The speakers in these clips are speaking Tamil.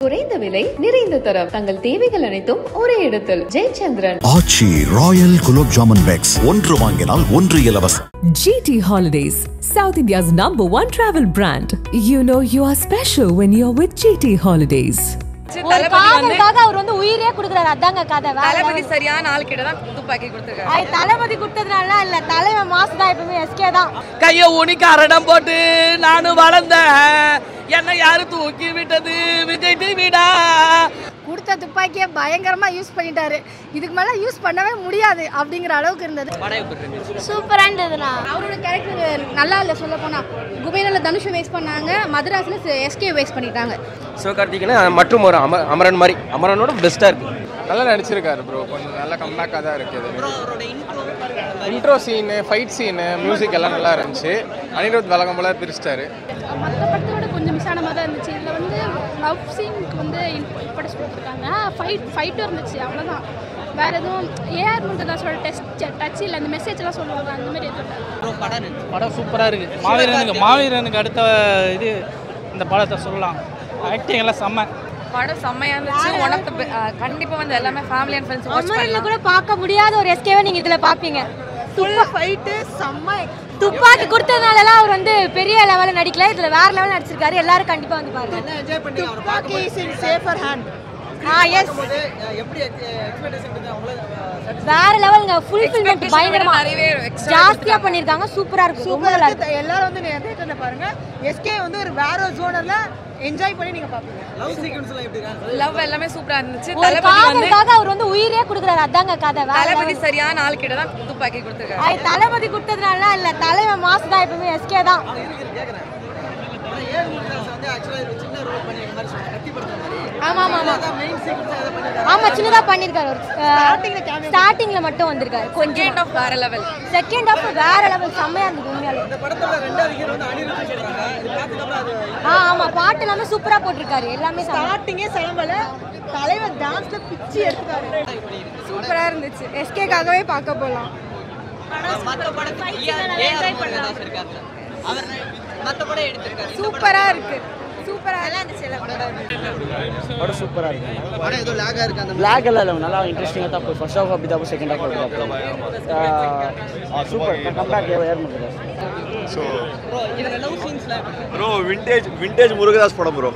குறைந்த விலை நிறைந்த தரம் தங்கள் தேவைகள் அனைத்தும் ஒரே இடத்தில் ஜெயச்சந்திரன் ஆச்சி ராயல் குலோப் ஜாமுன் பேக்ஸ் ஒன்று வாங்கினால் ஒன்று இலவசம். GT Holidays, South India's #1 travel brand. You know you are special when you're with GT Holidays. காதலுக்காக அவர் வந்து உயிரே கொடுக்குறாரு. அதாங்க கதை. தளபதி சரியான ஆள் கிட்ட தான் துப்பாக்கி கொடுத்துருக்காரு. தளபதி கொடுத்ததுனால இல்ல, தலைவன் மாசு தான். எப்பவுமே எஸ்கே தான். கைய உனிக்கு அரடம் போட்டு நானும் வளர்ந்தேன், என்ன யாரு தூக்கி விட்டது விஜய் டிவிடா. கொடுத்த துப்பாக்கியை பயங்கரமா யூஸ் பண்ணிட்டாரு. இதுக்கு மேல யூஸ் பண்ணவே முடியாது அப்படிங்கிற அளவுக்கு இருந்தது. சூப்பரா இருந்ததுண்ணா. அவரோட கேரக்டர் நல்லா இல்லை. சொல்ல போனா குபேரல தனுஷ் வேஸ்ட் பண்ணாங்க, மதராஸ்ல எஸ்கே வேஸ்ட் பண்ணிட்டாங்க. சிவகார்த்திகேயன் மற்றும் ஒரு அமரன் மாதிரி, அமரனோட பெஸ்ட்டாக இருக்குது. நல்லா நடிச்சிருக்காரு ப்ரோ. கொஞ்சம் நல்ல கம்பேக்காக தான் இருக்குது. Intro scene, fight scene, music எல்லாம் நல்லா இருந்துச்சு. அனிருத் வழக்கம் போல பிரிச்சிட்டாரு. மற்ற படத்தோட கொஞ்சம் மிஸ் ஆன மாதிரி தான் இருந்துச்சு. இதில் வந்து லவ் சீனுக்கு வந்து இம்பார்ட்டன்ஸ் கொடுத்துருக்காங்க. ஃபைட்டும் இருந்துச்சு, அவ்வளோதான். வேற எதுவும் ஏஆர் முருகதாஸோட டச் இல்லை. அந்த மெசேஜ்லாம் சொல்லுவாங்க, அந்த மாதிரி எதுவும் படம் சூப்பராக இருக்குது. மாவீரனுக்கு அடுத்த இது இந்த படத்தை சொல்லலாம். ஆக்டிங் எல்லாம் படம் செம்மையா இருந்துச்சு. கண்டிப்பா வந்து எல்லாமே ஃபேமிலி அண்ட் ஃப்ரெண்ட்ஸ் வாட்ச் பண்ணலாம். கூட பார்க்க முடியாத ஒரு எஸ்கேவை நீங்க இதுல பாப்பீங்க. ஃபுல் ஃபைட் செம்ம. துப்பாக்கி கொடுத்ததுனாலலாம் அவர் வந்து பெரிய லெவல்ல நடிக்கல, இதுல வேற லெவல்ல நடிச்சிருக்காரு. எல்லாரும் கண்டிப்பா வந்து பாருங்க. நல்லா என்ஜாய் பண்ணீங்க. Thuppakki is in safer hand. Yes. எப்படி எக்ஸ்பெக்டேஷன் இருக்கு உங்களுக்கு? வேற லெவல்ங்க. ஃபுல்ஃபில்மென்ட் பயங்கரமா ஜாஸ்தியா பண்ணிருக்காங்க. சூப்பரா இருக்கு. ரொம்ப நல்லா இருக்கு. எல்லாரும் வந்து நேரத்துல பாருங்க. எஸ்கே வந்து ஒரு வேற ஜோனர்ல என்ஜாய் பண்ணி நீங்க பாப்பீங்க. லவ் சீக்வென்ஸ்லாம் எப்படி இருக்கு? லவ் எல்லாமே சூப்பரா இருந்துச்சு. காதலுக்காக அவர் வந்து உயிரே கொடுக்குறாரு. அதாங்க கதை. தளபதி சரியான ஆள் கிட்ட தான் துப்பாக்கி கொடுத்துருக்காரு. தளபதி கொடுத்ததுனால இல்ல, தலைவன் மாசு தான். எப்பவுமே எஸ்கே தான். ஆமா ஆமா ஆமா, சின்னதா பண்ணிருக்காரு. ஸ்டார்டிங்ல மட்டும் வந்திருக்காரு. கொஞ்சம் வேற லெவல். செகண்ட் ஹாஃப் வேற லெவல். செம்மையா இருந்தது உண்மையாலே. இந்த படத்தோட ரெண்டாவது ஹீரோ வந்து அனிருத் சொல்றாங்க. இது பாத்தீங்கன்னா அது ஆமா, பாட்டு எல்லாமே சூப்பரா போட்டுருக்காரு. எல்லாமே ஸ்டார்டிங்கே செலவல தலைவர் டான்ஸ்ல பிச்சி எடுத்துட்டாரு. சூப்பரா இருந்துச்சு. எஸ்கேக்காகவே பார்க்க போலாம். சூப்பரா இருக்கு. சூப்பரா இருந்துச்சு. படம் சூப்பராக இருக்குது. படம் ஏதோ லேகாக இருக்குது. அந்த லேக் எல்லாம் இல்லை, நல்லா இன்ட்ரெஸ்டிங்காக தான் போய். ஃபர்ஸ்ட் ஹாஃப் அப்படி தான் போய், செகண்ட் ஹாஃப் அப்படி தான் போய். Super comeback AR Murugadoss. So bro vintage Murugadoss படம் ப்ரோ.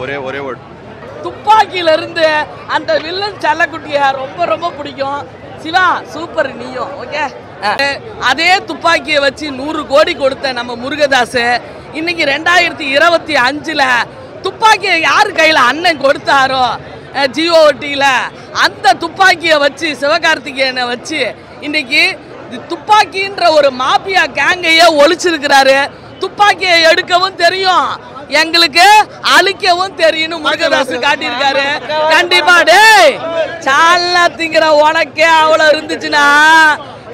ஒரே வேர்ட். துப்பாக்கியில இருந்து அந்த வில்லன் செல்லக்குட்டிய ரொம்ப ரொம்ப பிடிக்கும். சிவா சூப்பர். நீயும் ஓகே. அதே துப்பாக்கியை வச்சு 100 கோடி கொடுத்த நம்ம முருகதாஸ் இன்னைக்கு 2025ல் துப்பாக்கியை யார் கையில் அண்ணன் கொடுத்தாரோ ஜிஓடியில், அந்த துப்பாக்கியை வச்சு சிவகார்த்திகேயனை வச்சு இன்னைக்கு துப்பாக்கின்ற ஒரு மாபியா கேங்கையே ஒழிச்சிருக்கிறாரு. துப்பாக்கியை எடுக்கவும் தெரியும், எங்களுக்கு அழிக்கவும் தெரியும் முருகதாஸ் காட்டியிருக்காரு. கண்டிப்பா டேய் சால்னா திங்கிற உனக்கே அவ்வளோ இருந்துச்சுன்னா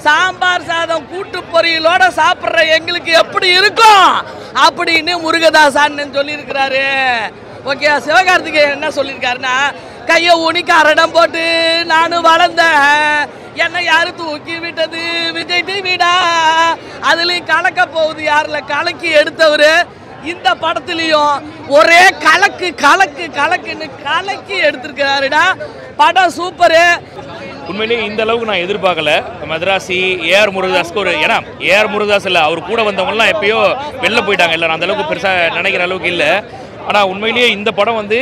சாம்பார் சாதம் கூட்டு பொரியலோட சாப்பிட்ற எங்களுக்கு எப்படி இருக்கும் அப்படின்னு முருகதாஸ் அண்ணன் சொல்லியிருக்கிறாரு. ஓகே. சிவகார்த்திகேயன் என்ன சொல்லியிருக்காருன்னா, கையை உனிக்கு அரடம் போட்டு நானும் வளர்ந்தேன், என்ன யாரு தூக்கி விட்டது விஜய் டிவிடா. அதுலயும் கலக்க போகுது யாருல கலக்கி எடுத்தவரு. இந்த படத்துலயும் ஒரே கலக்கு கலக்கு கலக்குன்னு கலக்கி எடுத்திருக்கிறாருடா. படம் சூப்பரு. உண்மையிலேயே இந்த அளவுக்கு நான் எதிர்பார்க்கல. மதராசி ஏஆர் முருகதாஸ்க்கு ஒரு, ஏன்னா ஏஆர் முருகதாஸ் இல்லை, அவர் கூட வந்தவங்கலாம் எப்பயோ வெளில போயிட்டாங்க. இல்லை அந்த அளவுக்கு பெருசாக நினைக்கிற அளவுக்கு இல்லை. ஆனால் உண்மையிலேயே இந்த படம் வந்து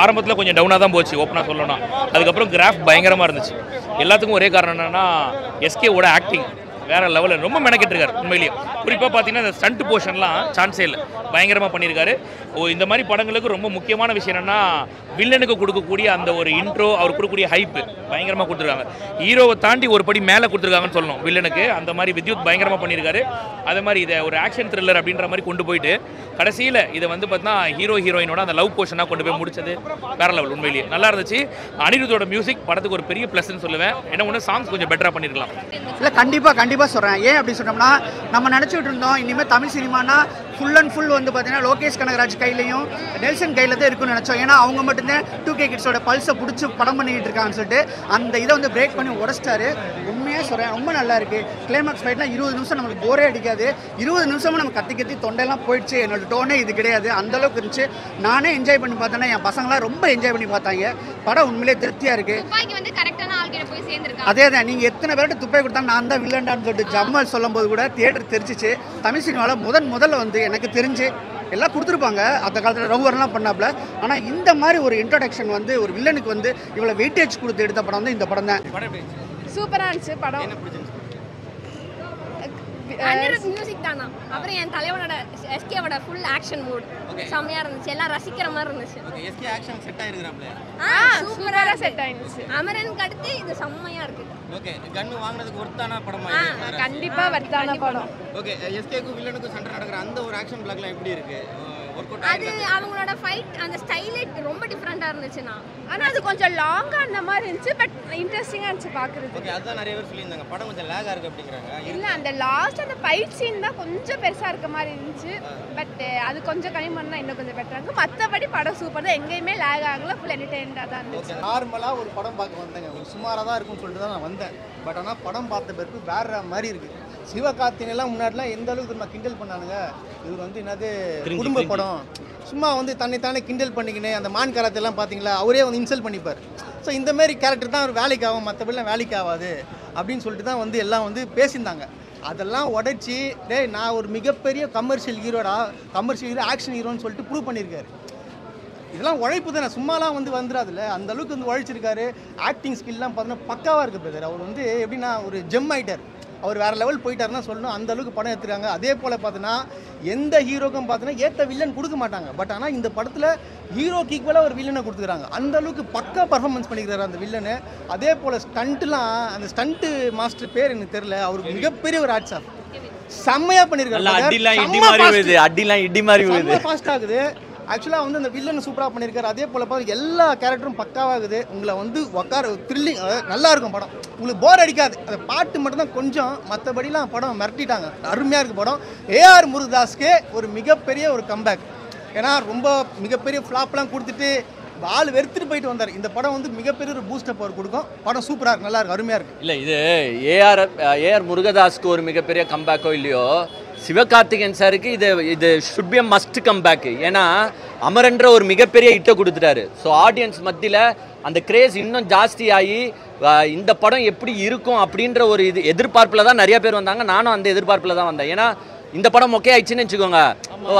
ஆரம்பத்தில் கொஞ்சம் டவுனாக தான் போச்சு, ஓப்பனாக சொல்லணும். அதுக்கப்புறம் கிராஃப் பயங்கரமாக இருந்துச்சு. எல்லாத்துக்கும் ஒரே காரணம் என்னென்னா எஸ்கேவோட ஆக்டிங் வேறு லெவலில் ரொம்ப மெனக்கிட்டு இருக்காரு. உண்மையிலேயே குறிப்பாக பார்த்தீங்கன்னா இந்த ஸ்டண்ட் போர்ஷன்லாம் சான்ஸே இல்லை, பயங்கரமாக பண்ணியிருக்காரு. இந்த மாதிரி படங்களுக்கு ரொம்ப முக்கியமான விஷயம் என்னென்னா வில்லனுக்கு கொடுக்கக்கூடிய அந்த ஒரு இன்ட்ரோ, அவர் கொடுக்கக்கூடிய ஹைப்பு பயங்கரமாக கொடுத்துருக்காங்க. ஹீரோவை தாண்டி ஒரு படி மேலே கொடுத்துருக்காங்கன்னு சொல்லணும் வில்லனுக்கு. அந்த மாதிரி வித்யுத் பயங்கரமாக பண்ணியிருக்காரு. அதே மாதிரி இதை ஒரு ஆக்ஷன் த்ரில்லர் அப்படின்ற மாதிரி கொண்டு போயிட்டு கடைசியில் இதை வந்து பார்த்தீங்கன்னா ஹீரோயினோட அந்த லவ் போர்ஷனாக கொண்டு போய் முடிச்சது வேற லெவல். உண்மையிலேயே நல்லா இருந்துச்சு. அனிருத்தோட மியூசிக் படத்துக்கு ஒரு பெரிய ப்ளஸ்ன்னு சொல்லுவேன். என்ன ஒன்று சாங்ஸ் கொஞ்சம் பெட்டராக பண்ணியிருக்கலாம். இல்லை கண்டிப்பாக சொல்கிறேன். ஏன் அப்படி சொன்னோம்னா, நம்ம நினச்சிட்டு இருந்தோம் இனிமேல் தமிழ் சினிமானா ஃபுல் அண்ட் ஃபுல் வந்து பார்த்தீங்கன்னா லோகேஷ் கனகராஜ் கையிலையும் நெல்சன் கையில் தான் இருக்குன்னு நினச்சோம். ஏன்னா அவங்க மட்டும்தான் 2K கிட்ஸோட பல்ஸை பிடிச்சி படம் பண்ணிக்கிட்டு இருக்காங்கன்னு சொல்லிட்டு அந்த இதை வந்து பிரேக் பண்ணி உடச்சிட்டாரு. உண்மையாக சொல்கிறேன், ரொம்ப நல்லா இருக்குது. கிளைமாக்ஸ் ஃபைட்லாம் 20 நிமிஷம் நம்மளுக்கு போரே அடிக்காது. 20 நிமிஷமும் நம்ம கத்தி தொண்டையெல்லாம் போயிடுச்சு. என்னோட டோனே இது கிடையாது, அந்தளவுக்கு இருந்துச்சு. நானே என்ஜாய் பண்ணி பார்த்தேன்னா என் பசங்களாம் ரொம்ப என்ஜாய் பண்ணி பார்த்தாங்க. படம் உண்மையிலே திருப்தியாக இருக்குது. அதே தான், நீங்கள் எத்தனை பேர்கிட்ட துப்பாக்கி கொடுத்தா நான் தான் வில்லண்டான்னு சொல்லிட்டு ஜம்மல் சொல்லும் போது கூட தியேட்டர் தெரிச்சிச்சு. தமிழ் சினிமாவில் முதல்ல வந்து எனக்கு தெரிஞ்சு எல்லாம் கொடுத்துருப்பாங்க அந்த காலத்தில் ரகுவர்லாம் பண்ணாப்புல. ஆனால் இந்த மாதிரி ஒரு இன்ட்ரோடக்ஷன் வந்து ஒரு வில்லனுக்கு வந்து இவ்வளோ வெயிட்டேஜ் கொடுத்து எடுத்த படம் வந்து இந்த படம் தான். சூப்பராக இருந்துச்சு படம். மியூசிக் தானா, அப்புறம் என் தலைவனோட எஸ்கேவோட ஃபுல் ஆக்ஷன் மூட் செம்மையா இருந்துச்சு. எல்லாம் ரசிக்கிற மாதிரி இருந்துச்சு. எஸ்கே ஆக்ஷன் செட் ஆயிருக்குறாப்ல. சூப்பரா செட் ஆயிருந்துச்சு. அமரனுக்கு அடுத்து இது செம்மையா இருக்கு. ஓகே, கன்னு வாங்குனதுக்கு ஒர்த்தான படமா இது? கண்டிப்பா வர்த்தான படம். ஓகே, எஸ்கேக்கு வில்லனுக்கு சண்டை நடக்குற அந்த ஒரு ஆக்ஷன் பிளாக்லாம் எப்படி இருக்கு? அது அவங்களோட ஃபைட் அந்த ஸ்டைலே ரொம்ப டிஃபரெண்டா இருந்துச்சுனா. ஆனா அது கொஞ்சம் லாங்கா அந்த மாதிரி இருந்துச்சு, பட் இன்ட்ரெஸ்டிங்கா இருந்துச்சு பாக்குறதுக்கு. ஓகே, அதான் நிறைய பேர் சொல்லியிருந்தாங்க படம் கொஞ்சம் லாகா இருக்கு அப்படிங்கறாங்க. இல்ல, அந்த லாஸ்ட் அந்த ஃபைட் சீன் தான் கொஞ்சம் பெருசா இருக்க மாதிரி இருந்துச்சு. பட் அது கொஞ்சம் கம்மி பண்ணா இன்னும் கொஞ்சம் பெட்டரா இருக்கும். மத்தபடி படம் சூப்பர் தான், எங்கேயுமே லாக் ஆகல, ஃபுல் என்டர்டெயின்மெண்டா தான் இருந்துச்சு. நார்மலா ஒரு படம் பார்க்க வந்தேங்க, ஒரு சுமாரா தான் இருக்கும்னு சொல்லிட்டு தான் நான் வந்தேன். பட் ஆனால் படம் பார்த்த பிறகு வேற மாதிரி இருக்கு. சிவகார்த்திகேயன்லாம் முன்னாடிலாம் எந்த அளவுக்கு நம்ம கிண்டல் பண்ணானுங்க. இவர் வந்து என்னது குடும்ப படம், சும்மா வந்து தன்னைத்தானே கிண்டல் பண்ணிக்கினேன். அந்த மான் காரத்தெல்லாம் பார்த்தீங்களா, அவரே வந்து இன்சல்ட் பண்ணிப்பார். ஸோ இந்த மாதிரி கேரக்டர் தான் அவர் வேலைக்கு ஆகும், மற்றபடிலாம் வேலைக்கு ஆகாது அப்படின்னு சொல்லிட்டு தான் வந்து எல்லாம் வந்து பேசியிருந்தாங்க. அதெல்லாம் உடைச்சி நான் ஒரு மிகப்பெரிய கமர்ஷியல் ஹீரோடா, கமர்ஷியல் ஹீரோ, ஆக்ஷன் ஹீரோன்னு சொல்லிட்டு ப்ரூவ் பண்ணியிருக்காரு. இதெல்லாம் உழைப்பு தானே, சும்மாலாம் வந்து வந்துடாதுல்ல. அந்த அளவுக்கு வந்து உழைச்சிருக்காரு. ஆக்டிங் ஸ்கில்லாம் பார்த்தீங்கன்னா பக்காவாக இருக்குது பிரதர். அவர் வந்து எப்படின்னா ஒரு ஜெம் ஆகிட்டார். அவர் வேறு லெவல் போயிட்டாருன்னா சொல்லணும், அந்த அளவுக்கு படம் எடுத்துருக்காங்க. அதே போல் பார்த்தீங்கன்னா எந்த ஹீரோக்கும் பார்த்தீங்கன்னா ஏற்ற வில்லன் கொடுக்க மாட்டாங்க. பட் ஆனால் இந்த படத்தில் ஹீரோக்கு ஈக்குவலாக ஒரு வில்லனை கொடுத்துக்கிறாங்க. அந்த அளவுக்கு பக்கா பர்ஃபார்மன்ஸ் பண்ணிக்கிறாரு அந்த வில்லனு. அதே போல் ஸ்டண்ட்லாம், அந்த ஸ்டண்ட்டு மாஸ்டர் பேர் எனக்கு தெரியல, அவருக்கு மிகப்பெரிய ஒரு ஆட்ஸ் ஆஃப் செம்மையாக பண்ணியிருக்காரு. ஃபாஸ்ட் ஆகுது. ஆக்சுவலாக வந்து அந்த வில்லன் சூப்பராக பண்ணியிருக்காரு. அதே போல் பார்த்து எல்லா கேரக்டரும் பக்காவாகுது. உங்களை வந்து உட்கார த்ரில்லிங், நல்லா இருக்கும் படம். உங்களுக்கு போர் அடிக்காது. அந்த பாட்டு மட்டும்தான் கொஞ்சம், மற்றபடிலாம் படம் மிரட்டிட்டாங்க. அருமையாக இருக்குது படம். ஏஆர் முருகதாஸ்க்கு ஒரு மிகப்பெரிய ஒரு கம்பேக். ஏன்னா ரொம்ப மிகப்பெரிய ஃப்ளாப்லாம் கொடுத்துட்டு ஆள் வெறுத்துட்டு போயிட்டு வந்தார். இந்த படம் வந்து மிகப்பெரிய ஒரு பூஸ்டப் அவர் கொடுக்கும். படம் சூப்பராக இருக்குது, நல்லா இருக்குது, அருமையாக இருக்குது. இல்லை, இது ஏஆர் முருகதாஸ்க்கு ஒரு மிகப்பெரிய கம்பேக்கோ இல்லையோ, சிவகார்த்திகேயன் சாருக்கு இது should be a must comeback. ஏன்னா அமரன்ற ஒரு மிகப்பெரிய ஹிட்டை கொடுத்துட்டாரு. ஸோ ஆடியன்ஸ் மத்தியில் அந்த கிரேஸ் இன்னும் ஜாஸ்தி ஆகி இந்த படம் எப்படி இருக்கும் அப்படின்ற ஒரு எதிர்பார்ப்பில் தான் நிறைய பேர் வந்தாங்க. நானும் அந்த எதிர்பார்ப்பில் தான் வந்தேன். ஏன்னா இந்த படம் மொக்கே ஆயிடுச்சுன்னு வச்சுக்கோங்க,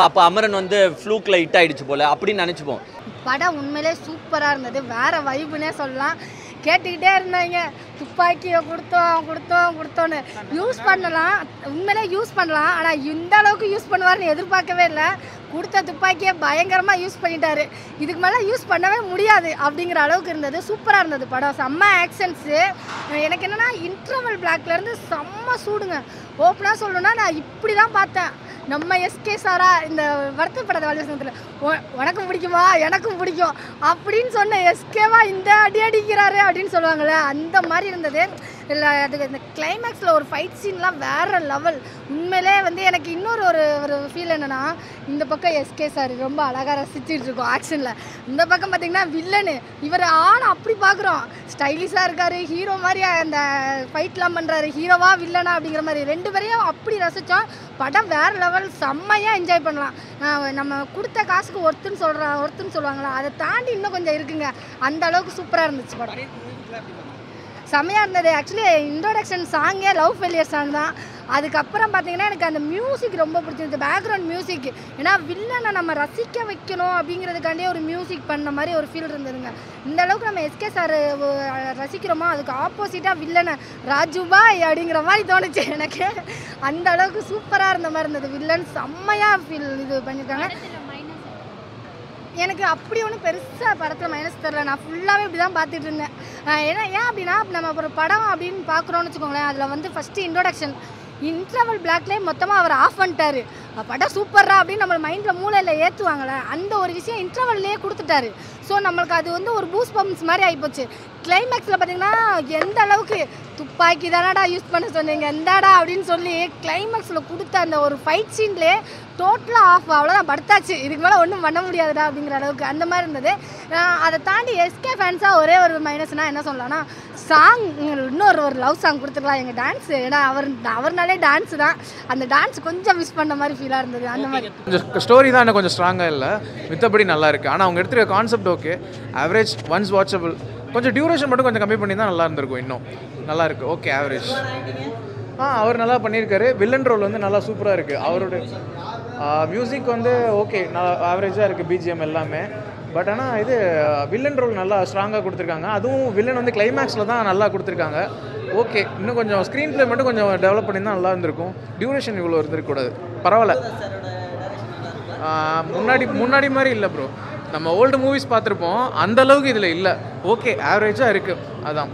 அப்போ அமரன் வந்து ஃப்ளூக்கில் ஹிட் ஆகிடுச்சு போல் அப்படின்னு நினச்சிப்போம். படம் உண்மையிலே சூப்பராக இருந்தது, வேற வைப்புனே சொல்லலாம். கேட்டுக்கிட்டே இருந்தாங்க, துப்பாக்கியை கொடுத்தோன்னு யூஸ் பண்ணலாம், உண்மையிலே யூஸ் பண்ணலாம். ஆனால் இந்த அளவுக்கு யூஸ் பண்ணுவார்னு எதிர்பார்க்கவே இல்லை. கொடுத்த துப்பாக்கியை பயங்கரமாக யூஸ் பண்ணிட்டாரு. இதுக்கு மேலே யூஸ் பண்ணவே முடியாது அப்படிங்கிற அளவுக்கு இருந்தது. சூப்பராக இருந்தது படம், செம்ம ஆக்ஷன்ஸு. எனக்கு என்னென்னா இன்டர்வல் பிளாக்லேருந்து செம்ம சூடுங்க. ஓப்பனாக சொல்லணுன்னா நான் இப்படி தான் பார்த்தேன். நம்ம எஸ்கே சாரா இந்த வருத்தப்படாத வாழ்வசனத்தில் உனக்கும் பிடிக்குமா எனக்கும் பிடிக்கும் அப்படின்னு சொன்ன எஸ்கேவா இந்த அடி அடிக்கிறாரு அப்படின்னு சொல்லுவாங்கள்ல, அந்த மாதிரி இருந்தது. இல்லை, அதுக்கு இந்த கிளைமேக்ஸில் ஒரு ஃபைட் சீன்லாம் வேறு லெவல். உண்மையிலே வந்து எனக்கு இன்னொரு ஒரு ஃபீல் என்னென்னா, இந்த பக்கம் எஸ்கே சார் ரொம்ப அழகாக ரசிச்சுட்டு இருக்கோம் ஆக்ஷனில். இந்த பக்கம் பார்த்திங்கன்னா வில்லனு இவர் அப்படி பார்க்குறோம், ஸ்டைலிஷாக இருக்கார், ஹீரோ மாதிரி அந்த ஃபைட்லாம் பண்ணுறாரு, ஹீரோவா வில்லனா அப்படிங்கிற மாதிரி ரெண்டு பேரையும் அப்படி ரசித்தோம். படம் வேறு லெவல், செம்மையாக என்ஜாய் பண்ணலாம். நம்ம கொடுத்த காசுக்கு ஒருத்துன்னு சொல்லுவாங்களா, அதை தாண்டி இன்னும் கொஞ்சம் இருக்குங்க. அந்த அளவுக்கு சூப்பராக இருந்துச்சு படம், செம்மையாக இருந்தது. ஆக்சுவலி இன்ட்ரோடக்ஷன் சாங்கே லவ் ஃபெயிலியர் சாங் தான். அதுக்கப்புறம் பார்த்தீங்கன்னா எனக்கு அந்த மியூசிக் ரொம்ப பிடிச்சிருந்துச்சு, பேக்ரவுண்ட் மியூசிக். ஏன்னா வில்லனை நம்ம ரசிக்க வைக்கணும் அப்படிங்கிறதுக்காண்டியே ஒரு மியூசிக் பண்ண மாதிரி ஒரு ஃபீல் இருந்ததுங்க. இந்த அளவுக்கு நம்ம எஸ்கே சார் ரசிக்கிறோமோ அதுக்கு ஆப்போசிட்டாக வில்லனை ராஜுபாய் அப்படிங்கிற மாதிரி தோணுச்சு எனக்கு. அந்த அளவுக்கு சூப்பராக இருந்த மாதிரி இருந்தது. வில்லன் செம்மையாக ஃபீல் இது பண்ணியிருக்காங்க. எனக்கு அப்படி ஒன்றும் பெருசாக படத்தில் மைனஸ் தெரில, நான் ஃபுல்லாகவே இப்படி தான் பார்த்துட்டு இருந்தேன். ஏன் அப்படின்னா நம்ம ஒரு படம் அப்படின்னு பார்க்குறோன்னு வச்சுக்கோங்களேன், அதில் வந்து ஃபஸ்ட்டு இன்டர்வல் பிளாக்லேயே மொத்தமாக அவர் ஆஃப் பண்ணிட்டாரு. படம் சூப்பராக அப்படின்னு நம்ம மைண்டில் மூளையில் ஏற்றுவாங்களே, அந்த ஒரு விஷயம் இன்டர்வல்லையே கொடுத்துட்டாரு. ஸோ நம்மளுக்கு அது வந்து ஒரு பூஸ்ட் பம்ப்ஸ் மாதிரி ஆகிப்போச்சு. கிளைமேக்ஸில் பார்த்திங்கன்னா எந்த அளவுக்கு துப்பாக்கி தானடா யூஸ் பண்ண சொன்னீங்க எந்தாடா அப்படின்னு சொல்லி கிளைமேக்ஸில் கொடுத்த அந்த ஒரு ஃபைட் சீன்லேயே டோட்டலாக ஆஃப் அவ்வளோதான் படுத்தாச்சு, இதுக்கு மேலே ஒன்றும் பண்ண முடியாதுடா அப்படிங்கிற அளவுக்கு அந்த மாதிரி இருந்தது. அதை தாண்டி எஸ்கே ஃபேன்ஸாக ஒரே ஒரு மைனஸ்னால் என்ன சொல்லலாம்னா சாங் இன்னொரு லவ் சாங் கொடுத்துக்கலாம் எங்கள் டான்ஸு. ஏன்னா அவர்னாலே டான்ஸு தான், அந்த டான்ஸ் கொஞ்சம் மிஸ் பண்ண மாதிரி ஃபீலாக இருந்தது. அந்த மாதிரி கொஞ்சம் ஸ்டோரி தான் எனக்கு கொஞ்சம் ஸ்ட்ராங்காக இல்லை, மித்தபடி நல்லா இருக்குது. ஆனால் அவங்க எடுத்துகிற concept okay, average, once watchable. கொஞ்சம் டியூரேஷன் மட்டும் கொஞ்சம் கம்மி பண்ணி தான் நல்லா இருந்திருக்கும், இன்னும் நல்லா இருக்குது. Okay average. அவர் நல்லா பண்ணியிருக்காரு. வில்லன் ரோல் வந்து நல்லா சூப்பராக இருக்குது. அவரோட மியூசிக் வந்து ஓகே, நல்லா ஆவரேஜாக இருக்குது, பிஜிஎம் எல்லாமே. பட் ஆனால் இது வில்லன் ரோல் நல்லா ஸ்ட்ராங்காக கொடுத்துருக்காங்க. அதுவும் வில்லன் வந்து கிளைமேக்ஸில் தான் நல்லா கொடுத்துருக்காங்க. ஓகே, இன்னும் கொஞ்சம் ஸ்க்ரீன் ப்ளே மட்டும் கொஞ்சம் டெவலப் பண்ணி தான் நல்லா இருந்திருக்கும். டியூரேஷன் இவ்வளோ இருந்திருக்கக்கூடாது. பரவாயில்ல, முன்னாடி மாதிரி இல்லை ப்ரோ. நம்ம ஓல்டு மூவிஸ் பார்த்துருப்போம், அந்தளவுக்கு இதில் இல்லை. ஓகே ஆவரேஜாக இருக்குது, அதான்.